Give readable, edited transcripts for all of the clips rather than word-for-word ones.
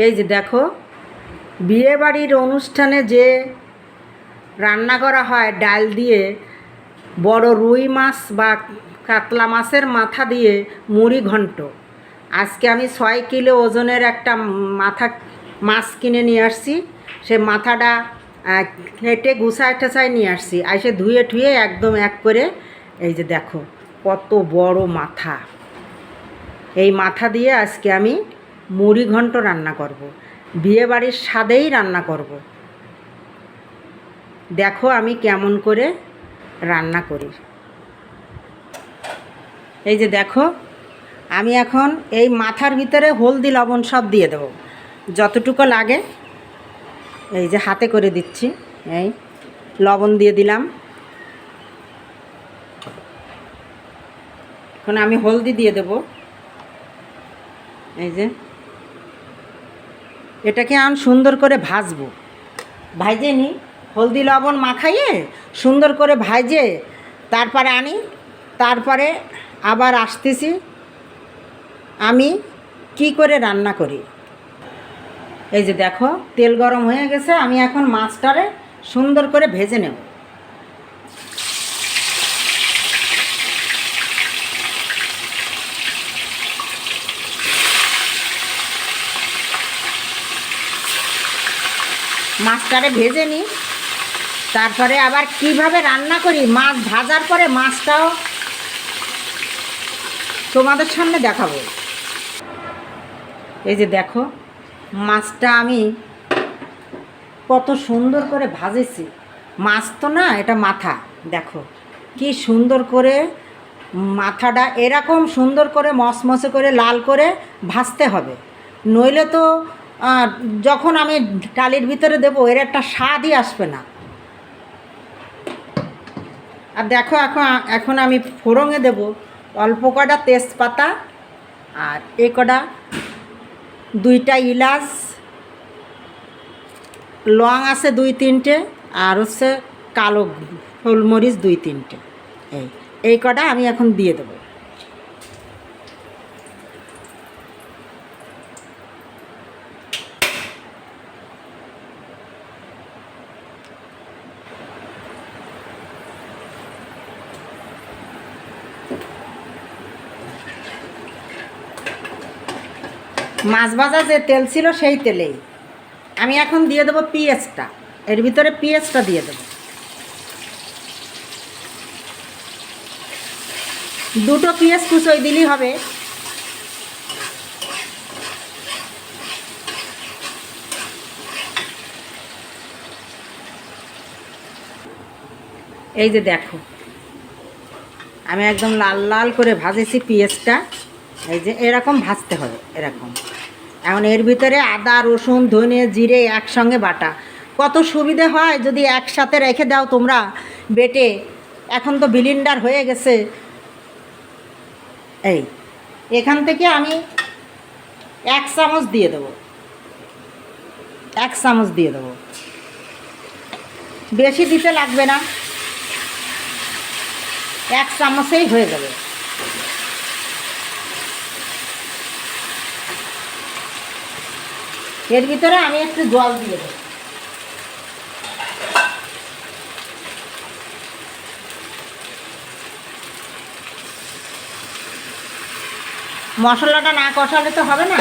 এই যে দেখো, বিয়েবাড়ির অনুষ্ঠানে যে রান্না করা হয় ডাল দিয়ে, বড় রুই মাছ বা কাতলা মাছের মাথা দিয়ে মুড়ি ঘন্ট। আজকে আমি 6 কিলো ওজনের একটা মাছ কিনে নিয়ে আসছি। সে মাথাটা কেটে গুছায় টেছায় নিয়ে আসছি, এসে ধুয়ে ঠুয়ে একদম এক করে। এই যে দেখো কত বড় মাথা। এই মাথা দিয়ে আজকে আমি মুড়ি ঘন্ট রান্না করব, বিয়েবাড়ির স্বাদেই রান্না করব। দেখো আমি কেমন করে রান্না করি। এই যে দেখো, আমি এখন এই মাথার ভিতরে হলদি লবণ সব দিয়ে দেবো যতটুকু লাগে। এই যে হাতে করে দিচ্ছি, এই লবণ দিয়ে দিলাম। এখন আমি হলদি দিয়ে দেব। এই যে এটাকে আমি সুন্দর করে ভাজবো, ভাজে নিই। হলদি লবণ মাখাইয়ে সুন্দর করে ভাজে তারপরে আনি। তারপরে আবার আসতেছি আমি কি করে রান্না করি। এই যে দেখো তেল গরম হয়ে গেছে, আমি এখন মাছটারে সুন্দর করে ভেজে নেব। মাছটারে ভেজে নিই, তারপরে আবার কিভাবে রান্না করি মাছ ভাজার পরে মাছটাও তোমাদের সামনে দেখাবো। এই যে দেখো মাছটা আমি কত সুন্দর করে ভাজেছি। মাছ তো না, এটা মাথা। দেখো কি সুন্দর করে মাথাটা এরকম সুন্দর করে মচমচে করে লাল করে ভাজতে হবে, নইলে তো যখন আমি ডালের ভিতরে দেবো এর একটা স্বাদই আসবে না। আর দেখো এখন আমি ফোড়নে দেব অল্প কটা তেজপাতা, আর কটা 2টা এলাচ, লং আছে 2-3টে, আর হচ্ছে কালো গোলমরিচ 2-3টে। এই কটা আমি এখন দিয়ে দেবো। মাছ ভাজা যে তেল ছিল সেই তেলেই আমি এখন দিয়ে দেবো পেঁয়াজটা। এর ভিতরে পেঁয়াজটা দিয়ে দেবো। 2টো পেঁয়াজ কুচোই দিলেই হবে। এই যে দেখো আমি একদম লাল লাল করে ভাজেছি পেঁয়াজটা। এই যে এরকম ভাজতে হবে, এরকম। এখন এর ভিতরে আদা রসুন ধনে জিরে একসঙ্গে বাটা। কত সুবিধে হয় যদি একসাথে রেখে দাও তোমরা বেটে। এখন তো ব্লেন্ডার হয়ে গেছে। এই এখান থেকে আমি 1 চামচ দিয়ে দেবো, 1 চামচ দিয়ে দেবো, বেশি দিতে লাগবে না, 1 চামচেই হয়ে যাবে। এর ভিতরে আমি একটু জল দিয়ে দেবো। মশলাটা না কষালে তো হবে না।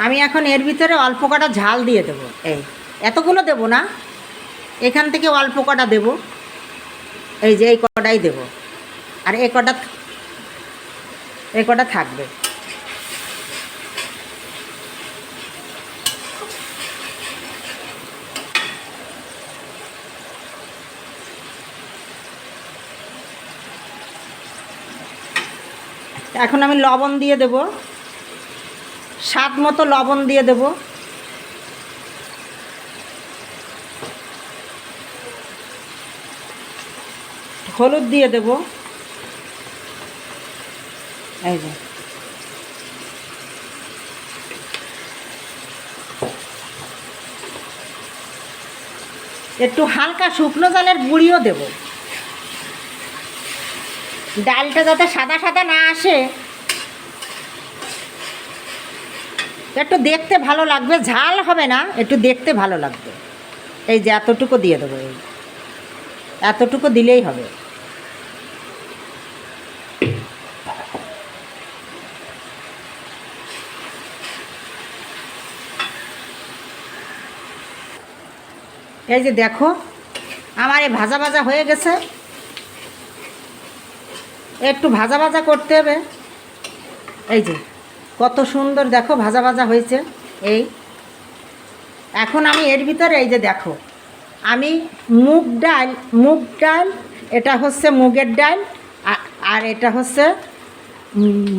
আমি এখন এর ভিতরে অল্প কটা ঝাল দিয়ে দেবো। এই এতগুলো দেবো না, এখান থেকে অল্প কটা দেবো। এই যে এই কটাই দেবো, আর এই কটা থাকবে। এখন আমি লবণ দিয়ে দেব, স্বাদ মতো লবণ দিয়ে দেব। হলুদ দিয়ে দেব। এই যে একটু হালকা শুকনো জলের গুঁড়িও দেব, ডালটা যাতে সাদা সাদা না আসে একটু দেখতে ভালো লাগবে, ঝাল হবে না, একটু দেখতে ভালো লাগবে। এই যে এতটুকু দিয়ে দেবো, এই এতটুকু দিলেই হবে। এই যে দেখো আমার এই ভাজা ভাজা হয়ে গেছে, একটু ভাজা ভাজা করতে হবে। এই যে কত সুন্দর দেখো ভাজা ভাজা হয়েছে। এই এখন আমি এর ভিতরে এই যে দেখো আমি মুগ ডাল, এটা হচ্ছে মুগের ডাল, আর এটা হচ্ছে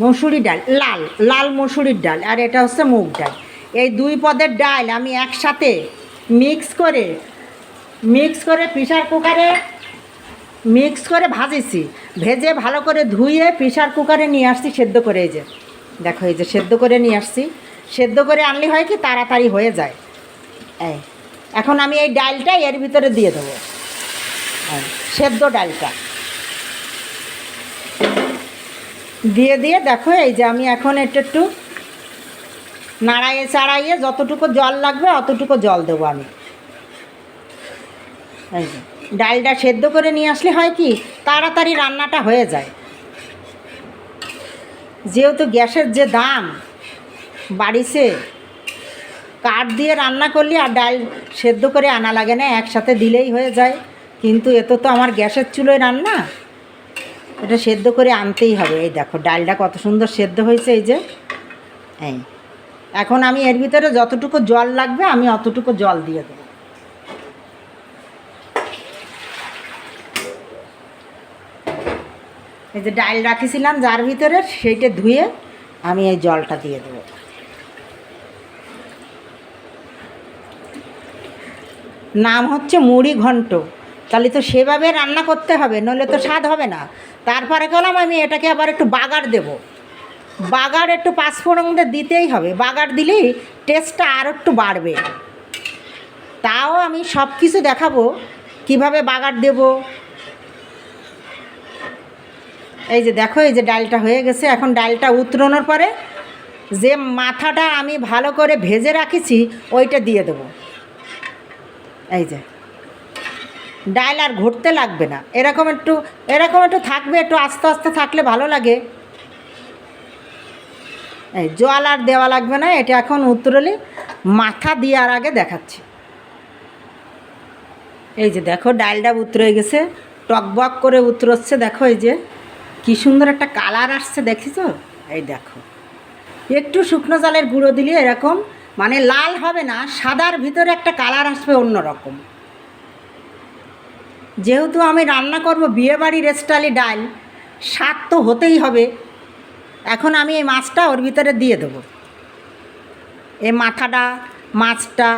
মসুরি ডাল, লাল লাল মসুরির ডাল, আর এটা হচ্ছে মুগ ডাল। এই দুই পদের ডাল আমি একসাথে মিক্স করে প্রেসার কুকারে ভাজেছি, ভেজে ভালো করে ধুয়ে প্রেসার কুকারে নিয়ে আসছি সেদ্ধ করে। এই যে দেখো এই যে সেদ্ধ করে নিয়ে আসছি, সেদ্ধ করে আনলে হয় কি তাড়াতাড়ি হয়ে যায়। এই এখন আমি এই ডালটা এর ভিতরে দিয়ে দেবো, সেদ্ধ ডালটা দিয়ে দেখো এই যে আমি এখন একটু নাড়াইয়ে চাড়াইয়ে যতটুকু জল লাগবে অতটুকু জল দেবো আমি। এই যে ডালটা সেদ্ধ করে নিয়ে আসলে হয় কি তাড়াতাড়ি রান্নাটা হয়ে যায়। যেহেতু গ্যাসের যে দাম বাড়িছে, কাঠ দিয়ে রান্না করলে আর ডাল সেদ্ধ করে আনা লাগে না, একসাথে দিলেই হয়ে যায়। কিন্তু এত তো আমার গ্যাসের চুলোয় রান্না, এটা সেদ্ধ করে আনতেই হবে। এই দেখো ডালটা কত সুন্দর সেদ্ধ হয়েছে। এই যে এই এখন আমি এর ভিতরে যতটুকু জল লাগবে আমি অতটুকু জল দিয়ে দেবো। এই যে ডাল রাখিছিলাম যার ভিতরে, সেইটা ধুয়ে আমি এই জলটা দিয়ে দেবো। নাম হচ্ছে মুড়ি ঘন্ট, তাহলে তো সেভাবে রান্না করতে হবে, নইলে তো স্বাদ হবে না। তারপরে গেলাম আমি এটাকে আবার একটু বাগার দেব, বাগার একটু পাঁচফোড়ন দিতেই হবে, বাগার দিলেই টেস্টটা আর একটু বাড়বে। তাও আমি সব কিছু দেখাবো কিভাবে বাগার দেব। এই যে দেখো এই যে ডালটা হয়ে গেছে, এখন ডালটা উতরানোর পরে যে মাথাটা আমি ভালো করে ভেজে রাখিছি ওইটা দিয়ে দেবো। এই যে ডাল আর ঘুরতে লাগবে না, এরকম একটু থাকবে, একটু আস্তে আস্তে থাকলে ভালো লাগে। এই জল আর দেওয়া লাগবে না, এটা এখন উতরলে মাথা দেওয়ার আগে দেখাচ্ছি। এই যে দেখো ডালটা উতরে গেছে, টকবক করে উতরোচ্ছে। দেখো এই যে কি সুন্দর একটা কালার আসছে, দেখেছ? এই দেখো একটু শুকনো চালের গুঁড়ো দিলে এরকম মানে লাল হবে না, সাদার ভিতরে একটা কালার আসবে অন্যরকম। যেহেতু আমি রান্না করব বিয়েবাড়ির স্টাইলে ডাল, স্বাদ তো হতেই হবে। এখন আমি এই মাছটা ওর ভিতরে দিয়ে দেবো। এই মাছটা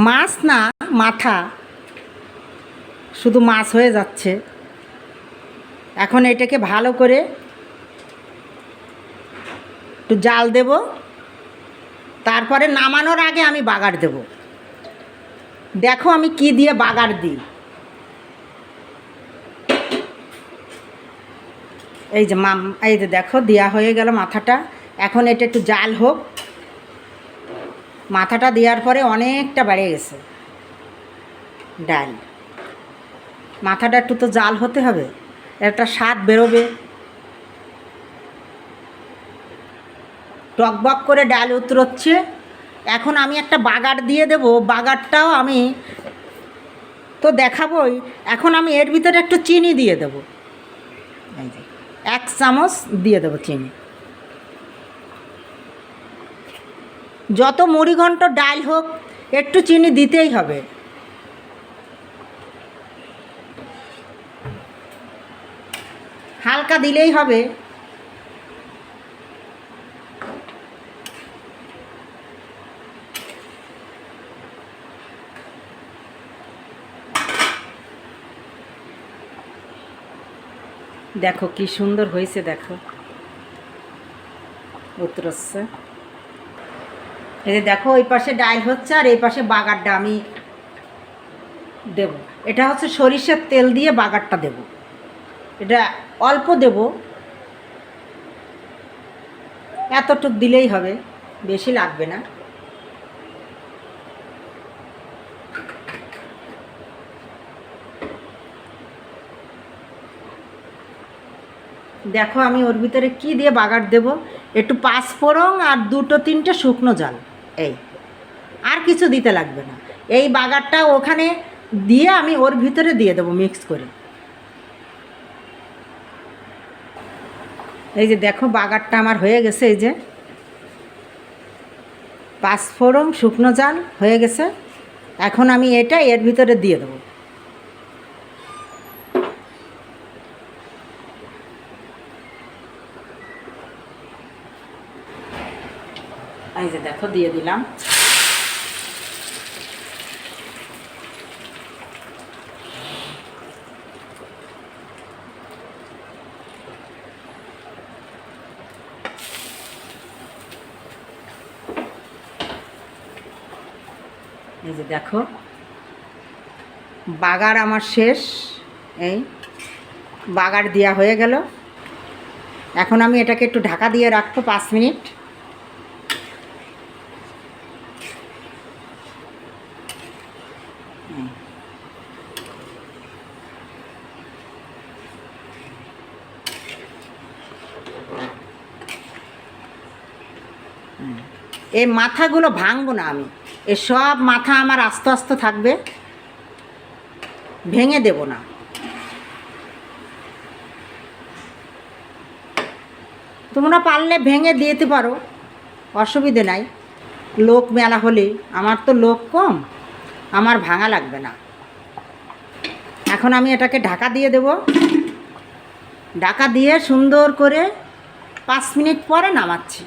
মাছ না, মাথা, শুধু মাছ হয়ে যাচ্ছে। এখন এটাকে ভালো করে একটু জাল দেব, তারপরে নামানোর আগে আমি বাগার দেব। দেখো আমি কি দিয়ে বাগার দিই। এই যে এই যে দেখো দেওয়া হয়ে গেল মাথাটা। এখন এটা একটু জাল হোক, মাথাটা দেওয়ার পরে অনেকটা বেড়ে গেছে ডাল। মাথাটা একটু তো জাল হতে হবে, একটা স্বাদ বেরোবে। টকবক করে ডাল উতরোচ্ছে, এখন আমি একটা বাগার দিয়ে দেব। বাগারটাও আমি তো দেখাবই, এখন আমি এর ভিতরে একটু চিনি দিয়ে দেব। এই যে 1 চামচ দিয়ে দেবো চিনি। যত মুড়িঘণ্ট ডাল হোক একটু চিনি দিতেই হবে। হালকা দিলেই হবে। দেখো কি সুন্দর হয়েছে, দেখো উতরোচ্ছে। এই যে দেখো ওই পাশে ডাল হচ্ছে আর এই পাশে বাগারটা আমি দেব। এটা হচ্ছে সরিষার তেল দিয়ে বাগারটা দেব। এটা অল্প দেব, এতটুক দিলেই হবে, বেশি লাগবে না। দেখো আমি ওর ভিতরে কি দিয়ে বাগার দেব, একটু পাঁচফোড়ন আর দুটো তিনটে শুকনো জাল, এই, আর কিছু দিতে লাগবে না। এই বাগারটা ওখানে দিয়ে আমি ওর ভিতরে দিয়ে দেবো মিক্স করে। এই যে দেখো বাগারটা আমার হয়ে গেছে, এই যে পাঁচফোড়ন শুকনো জাল হয়ে গেছে। এখন আমি এটা এর ভিতরে দিয়ে দেবো। এই যে দেখো দিয়ে দিলাম। এই যে দেখো বাগার আমার শেষ, এই বাগার দেওয়া হয়ে গেল। এখন আমি এটাকে একটু ঢাকা দিয়ে রাখবো 5 মিনিট। এই মাথাগুলো ভাঙবো না আমি, এ সব মাথা আমার আস্তে আস্তে থাকবে, ভেঙে দেব না। তোমরা পারলে ভেঙে দিতে পারো, অসুবিধে নাই। লোক মেলা হলে, আমার তো লোক কম, আমার ভাঙা লাগবে না। এখন আমি এটাকে ঢাকা দিয়ে দেব। ঢাকা দিয়ে সুন্দর করে 5 মিনিট পরে নামাচ্ছি।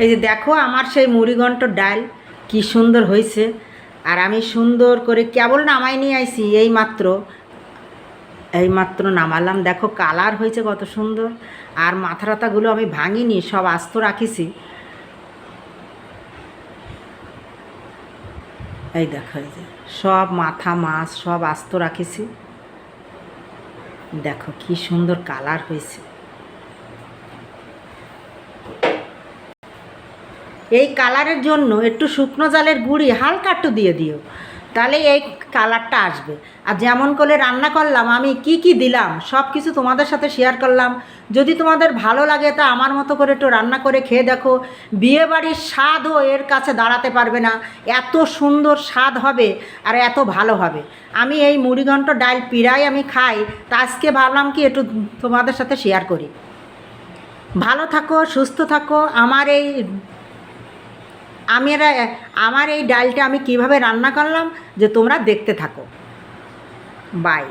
এই যে দেখো আমার সেই মুড়িঘণ্ট ডাল কি সুন্দর হয়েছে। আর আমি সুন্দর করে কেবল নামাই নিয়ে আইছি, এইমাত্র নামালাম। দেখো কালার হয়েছে কত সুন্দর। আর মাথা রাতাগুলো আমি ভাঙিনি, সব আস্ত রাখিছি। এই দেখো এই যে সব মাথা মাছ সব আস্ত রাখিছি। দেখো কি সুন্দর কালার হয়েছে। এই কালারের জন্য একটু শুকনো জালের গুঁড়ি হালকা একটু দিয়ে দিও, তাহলে এই কালারটা আসবে। আর যেমন করে রান্না করলাম, আমি কি কি দিলাম সব কিছু তোমাদের সাথে শেয়ার করলাম। যদি তোমাদের ভালো লাগে তা আমার মতো করে একটু রান্না করে খেয়ে দেখো। বিয়েবাড়ির স্বাদও এর কাছে দাঁড়াতে পারবে না, এত সুন্দর স্বাদ হবে আর এত ভালো হবে। আমি এই মুড়িঘণ্ট ডাল পিড়াই আমি খাই, তা আজকে ভাবলাম কি একটু তোমাদের সাথে শেয়ার করি। ভালো থাকো, সুস্থ থাকো। আমার এই ডালটা আমি কিভাবে রান্না করলাম যে তোমরা দেখতে থাকো। বাই।